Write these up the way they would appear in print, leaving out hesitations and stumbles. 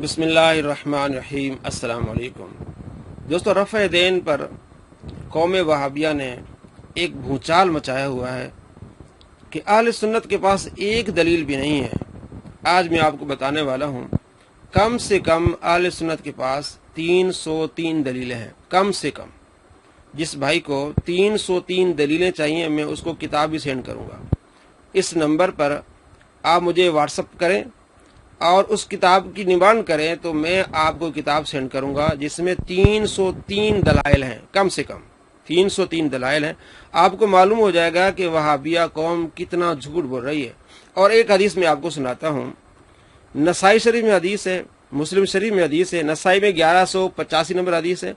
बिस्मिल्लाहिर्रहमानिर्रहीम। अस्सलाम वालेकुम दोस्तों, रफ़े दीन पर कौम वहाबिया ने एक भूचाल मचाया हुआ है कि अहले सुन्नत के पास एक दलील भी नहीं है। आज मैं आपको बताने वाला हूँ, कम से कम अहले सुन्नत के पास 303 दलीलें हैं। कम से कम जिस भाई को 303 दलीलें चाहिए, मैं उसको किताब भी सेंड करूँगा। इस नंबर पर आप मुझे व्हाट्सअप करें और उस किताब की डिमांड करें तो मैं आपको किताब सेंड करूंगा जिसमें 303 दलाइल हैं। कम से कम 303 दलाइल हैं। आपको मालूम हो जाएगा कि वहाबिया कौम कितना झूठ बोल रही है। और एक हदीस में आपको सुनाता हूं, नसाई शरीफ में हदीस है, मुस्लिम शरीफ में हदीस है। नसाई में 1185 नंबर हदीस है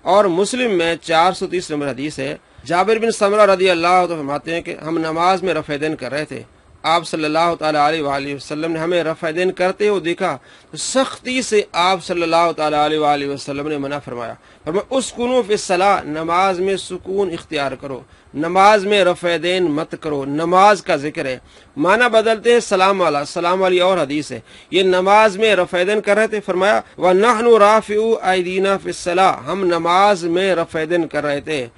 और मुस्लिम में 430 नंबर हदीस है। जाबिर बिन समरा रदी अल्लाह तो फरमाते हैं कि हम नमाज में रफ़े दीन कर रहे थे, आप सल्लल्लाहु ताला अलैहि वसल्लम ने हमें रफ़े दीन करते हुए देखा तो सख्ती से आप सल्लल्लाहु ताला अलैहि वसल्लम ने मना फरमाया, उसकुनू फिस्सलाह, नमाज में सुकून इख्तियार करो, नमाज में रफ़े दीन मत करो। नमाज का जिक्र है, माना बदलते हैं सलाम वाला, सलाम वाली और हदीस है। ये नमाज में रफ़े दीन कर रहे थे, फरमाया व नहनु राफ़िउ अयदीना फिस्सलाह, हम नमाज में रफ़े दीन कर रहे थे।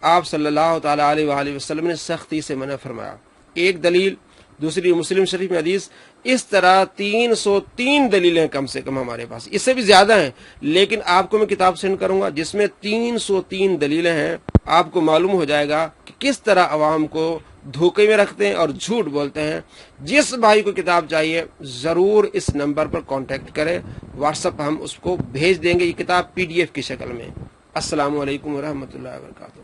आप सल्लल्लाहु ताला अलैहि वसल्लम ने सख्ती से मना फरमाया। एक दलील, दूसरी मुस्लिम शरीफ में हदीस। इस तरह 303 दलीलें कम से कम हमारे पास, इससे भी ज्यादा हैं, लेकिन आपको मैं किताब सेंड करूंगा जिसमें 303 दलीलें हैं। आपको मालूम हो जाएगा कि किस तरह अवाम को धोखे में रखते हैं और झूठ बोलते हैं। जिस भाई को किताब चाहिए जरूर इस नंबर पर कांटेक्ट करें, व्हाट्सएप हम उसको भेज देंगे, ये किताब PDF की शक्ल में। अस्सलामु अलैकुम व रहमतुल्लाहि व बरकातहू।